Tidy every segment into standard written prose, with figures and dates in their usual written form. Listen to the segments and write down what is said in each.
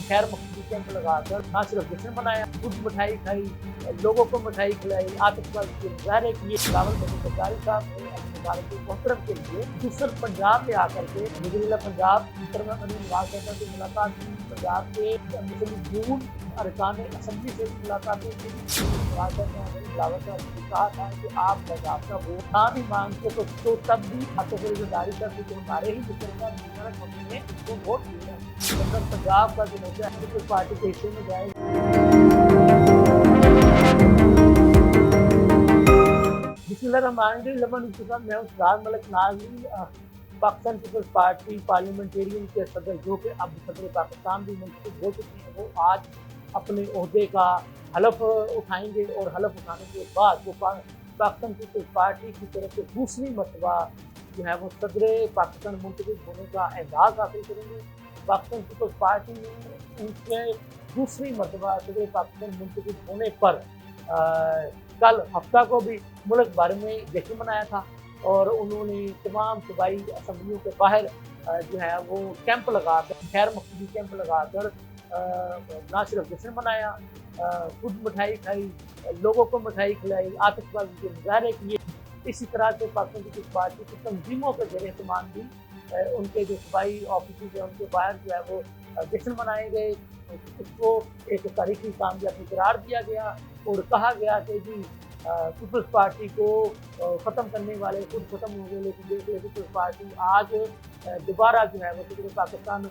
खैर मकबूल कैंप लगा कर ना सिर्फ जश्न मनाया, खुद मिठाई खाई, लोगों को मिठाई खिलाई, आतिशबाजी के मुजाहरे किए। बिलावल भुट्टो जरदारी साहब ने अपने वालिद मोहतरम के लिए दूसर पंजाब में आकर के वज़ीर-ए-आला पंजाब मोहतरमा अमीन नवाज साहब से मुलाकात की। पंजाब के मुस्लिम यूथ अरकान असम्बली से भी मुलाकातें की। नवाज साहब ने बिलावल साहब से कहा था कि आप बाज़ाब्ता वोट ना भी मांगते तो तब भी आतिफ अली जरदारी साहब के हमारे ही मुकर्रमा मुबारक हमने इसको वोट दिया। अगर पंजाब का जो मोर्चा है पीपल्स पार्टी के हिस्से में जाएगा। बिस्मिल्लाहिर्रहमानिर्रहीम। मैं उस्ताद Malik Nazri, Pakistan peoples party parliamentarian के सदर, जो कि अब सदर पाकिस्तान भी मुंतखब हो चुके हैं, वो आज अपने ओहदे का हलफ उठाएंगे और हलफ उठाने के बाद वो पाकिस्तान पीपल्स पार्टी की तरफ से दूसरी मरतबा जो है वो सदर पाकिस्तान मुंतखब होने का एजाज़ हासिल करेंगे। पाकिस्तान पीपल्स पार्टी ने उनके दूसरी मरतबा सदर पाकिस्तान मुंतखब होने पर कल हफ्ता को भी मुल्क भर में जश्न मनाया था और उन्होंने तमाम सूबाई असम्बलियों के बाहर जो है वो कैंप लगाकर, खैर मकबूल कैंप लगाकर ना सिर्फ जश्न मनाया, खुद मिठाई खाई, लोगों को मिठाई खिलाई, आतिशबाजी के मुजाहरे किए। इसी तरह से पाकिस्तान पीपल्स पार्टी की तंजीमों के ज़रिए तमाम भी उनके जो सूबाई ऑफिस है उनके बाहर जो है वो जश्न मनाए गए। उसको एक तारीखी कामयाबी करार दिया गया और कहा गया कि जी पीपल्स पार्टी को ख़त्म करने वाले खुद ख़त्म हो गए, लेकिन देख ले पीपल्स पार्टी आज दोबारा जो है वो सदर पाकिस्तान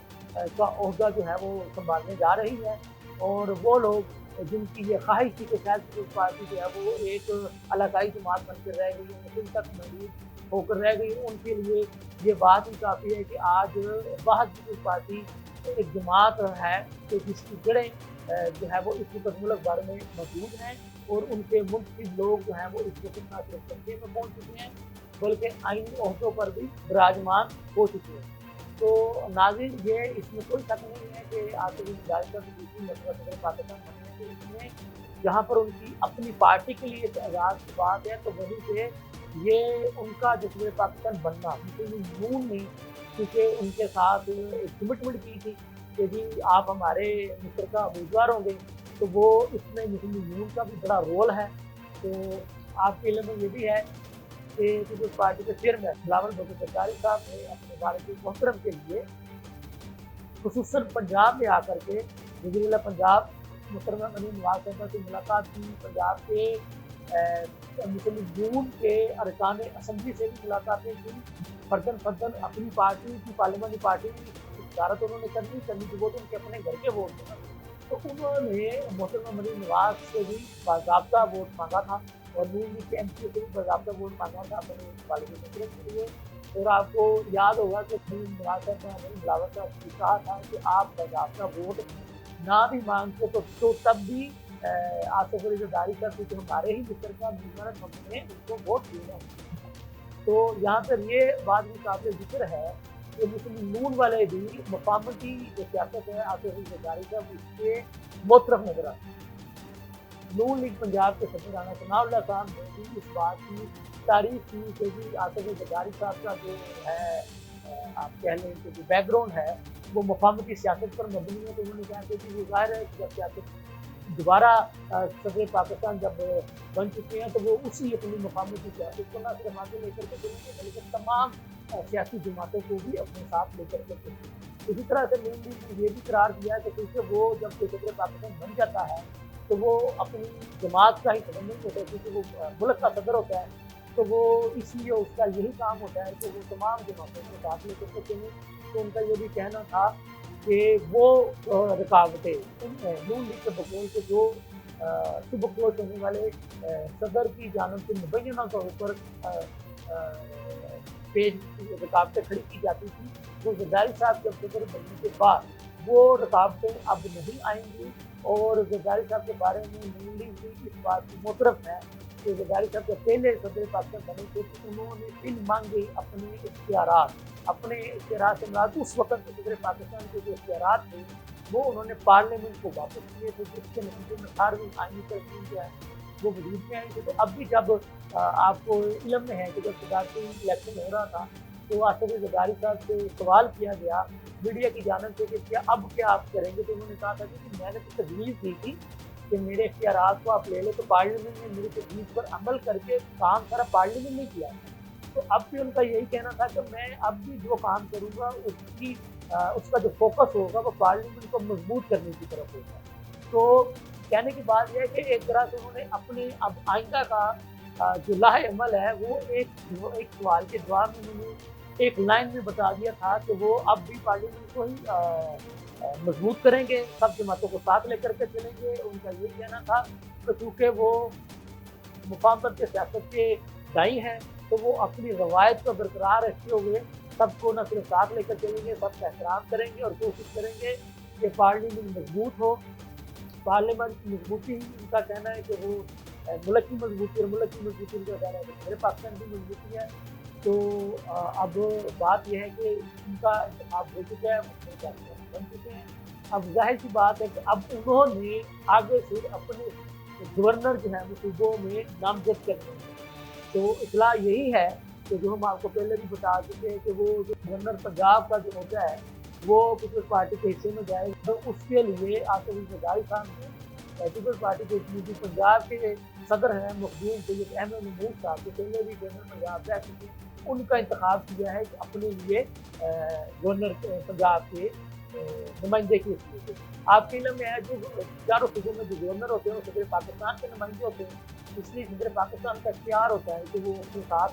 का ओहदा जो है वो संभालने जा रही है। और वो लोग जिनकी ये ख्वाहिश थी कि शायद पीपल्स पार्टी जो है वो एक इलाकाई जमात बनकर रह गई, मुस्लिम तक महदूद होकर रह गई, उनके लिए ये बात ही काफ़ी है कि आज वाहिद पीपल्स पार्टी एक जमात है कि जिसकी जड़ें जो है वो इस वक्त मुल्क भर में मौजूद हैं और उनके मुंतखब लोग जो हैं वो इस वक्त ना सिर्फ तबके में पहुँच चुके हैं बल्कि आईनी ओहदों पर भी विराजमान हो चुके हैं। तो नाज़रीन, ये इसमें कोई शक नहीं है कि आतिफ अली जरदारी साहब दूसरी मरतबा सदर पाकिस्तान बने हैं, तो इसमें जहाँ पर उनकी अपनी पार्टी के लिए एजाज़ की बात है, तो वहीं से ये उनका जो सदर पाकिस्तान बनना मुस्लिम नून ने क्योंकि उनके साथ एक कमिटमेंट की थी कि जी आप हमारे मुश्तरका उम्मीदवार होंगे, तो वो इसमें मुस्लिम नून का भी बड़ा रोल है। तो आपके इल्म में ये भी है कि पीपल्स पार्टी के चेयरमैन बिलावल भुट्टो जरदारी साहब ने अपने वालिद मोहतरम के लिए खुसूसन पंजाब में आकर के वज़ीर-ए-आला पंजाब मोहतरमा अमीन नवाज साहब से मुलाकात की। पंजाब के मुस्लिम यूथ के अरकान असम्बली से भी मुलाकातें की। फर्दन अपनी पार्टी की पार्लियामेंट्री पार्टी की वजारत उन्होंने करनी थी, वो तो उनके अपने घर के वोट थे। तो उन्होंने मोहतरमा अमीन नवाज से भी बाज़ाब्ता वोट मांगा था और नून लीग के एमपी से भी बाज़ाब्ता वोट मांगा था अपने वालिद मोहतरम के लिए। और आपको याद होगा कि अमीन नवाज साहब ने बिलावल साहब से कहा था कि आप बाज़ाब्ता वोट ना भी मांगते तो तब भी आतिफ अली जरदारी साहब की हमारे ही मुश्तरका मुबारक हमने उनको वोट दिया। तो यहाँ पर ये बात भी काबिल ज़िक्र है कि मुस्लिम नून वाले भी मकामती जो सियासत है आतिफ अली जरदारी साहब उसके मुतरफ नजर आते हैं। नून लीग पंजाब के सदर राना सनाउल्लाह साहब ने भी इस बात की तारीफ की कि जी आतिफ अली जरदारी साहब का जो है आप कह लें कि जो बैकग्राउंड है वो मकामती सियासत पर मबनी है। तो उन्होंने कहा कि वो ज़ाहिर है कि जब सियासत दोबारा सदर पाकिस्तान जब बन चुके हैं तो वो उसी अपनी मकामती सियासत को ना सिर्फ आगे लेकर के चलेंगे बल्कि तमाम सियासी जमातों को भी अपने साथ लेकर के चलेंगे। इसी तरह से नून लीग ने ये भी करार दिया कि क्योंकि वो जब सदर पाकिस्तान बन जाता है तो वो अपनी जमात का ही सदर नहीं होता, क्योंकि वो मुल्क का सदर होता है, तो वो इसलिए उसका यही काम होता है कि वो तमाम जमातों को साथ लेकर के चलें। तो उनका ये भी कहना था कि वो रुकावटें नून लीग के बकौल के जो सुबकदोश होने वाले सदर की जानब से मुबैना तौर पर पेश रुकावटें खड़ी की जाती थी, वो जरदारी साहब जब सदर बनने के बाद वो रुकावटें अब नहीं आएंगी। और जरदारी साहब के बारे में नून लीग भी इस बात की मुतरफ है कि जरदारी साहब जब पहले सदर पाकिस्तान बने थे तो उन्होंने बिन मांगे अपने इख्तियारात से मुराद उस वक्त के सदर पाकिस्तान के जो इख्तियारात थे वो उन्होंने पार्लियामेंट को वापस किए थे, जिसके नतीजे में 18वीं आईनी तरमीम जो है वो वजूद में आई थी। तो अब भी जब आपको इल्म में है कि जब सदारती इलेक्शन हो रहा था تو आसिफ ज़रदारी साहब से सवाल किया गया मीडिया की जानिब से कि क्या अब क्या आप करेंगे, तो उन्होंने कहा था कि मैंने तो तजवीज़ दी थी कि मेरे इख्तियारात को आप ले लो, तो पार्लियामेंट ने मेरी तजवीज़ पर अमल करके काम सारा पार्लियामेंट ने किया। तो अब भी उनका यही कहना था कि मैं अब भी जो काम करूँगा उसका जो फोकस होगा वो पार्लियामेंट को मजबूत करने की तरफ होगा। तो कहने की बात यह है कि एक तरह से उन्होंने अपने अब आइंदा का जो लाहे अमल है वो एक सवाल के जवाब में उन्होंने एक लाइन में बता दिया था कि वो अब भी पार्लियामेंट को ही मजबूत करेंगे, सब जमातों को साथ लेकर के चलेंगे। उनका ये कहना था कि चूँकि वो मुफाहमत के सियासत के दाई हैं, तो वो अपनी रवायत को बरकरार रखते हुए सबको न सिर्फ साथ लेकर चलेंगे, सबका एहतराम करेंगे और कोशिश करेंगे कि पार्लियामेंट मजबूत हो। पार्लियामेंट की मजबूती ही उनका कहना है कि वो मुल्क की मजबूती और मुल्क की मजबूती उनका कहना है कि मेरे पाकिस्तान की मजबूती है। तो अब बात यह है कि उनका इंतखाब हो चुका है, बन चुके हैं। अब जाहिर सी बात है कि अब उन्होंने आगे से अपने गवर्नर जो है वो सूबों में नामजद करने हैं। तो इतला यही है कि जो हम आपको पहले भी बता चुके हैं कि वो जो गवर्नर पंजाब का जो होता है वो पीपल्स पार्टी के हिस्से में जाएगा। तो उसके लिए आसिफ ज़रदारी साहब ने पीपल्स पार्टी के जो पंजाब के सदर हैं मखदूम सैयद अहमद महमूद साहब, जो पहले भी गवर्नर पंजाब रह चुके हैं, उनका इंतखाब किया है कि अपने लिए गवर्नर पंजाब के नुमाइंदे के लिए। आपके इल्म में है जो चारों सूबों में जो गवर्नर होते हैं वो सदर पाकिस्तान के नुमाइंदे होते हैं, इसलिए सदर पाकिस्तान का इख्तियार होता है कि वो अपने साथ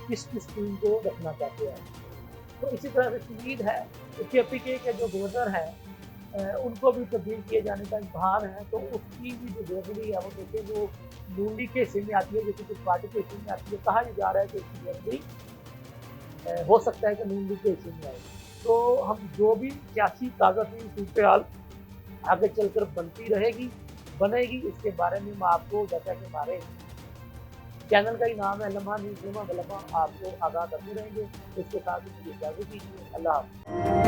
किस किस टीम को रखना चाहते हैं। तो इसी तरह से उम्मीद है कि KPK के जो गवर्नर हैं उनको भी तब्दील किए जाने का इम्कान है। तो उसकी भी जो गवर्नरी है वो देखें वो नून लीग के हिस्से में आती है, जो कि कुछ पार्टी के हिस्से में आती है। कहा जा रहा है कि उसकी गवर्नरी हो सकता है कि नून लीग के हिस्से में आए। तो हम जो भी सियासी ताकत की सूरत आगे चलकर बनेगी, इसके बारे में हम आपको जैसा कि हमारे चैनल का ही नाम है लम्हा न्यूज़, लम्हा आपको आगाह करते रहेंगे। इसके साथ ही मुझे इजाज़त दीजिए। अल्लाह हाफ़िज़।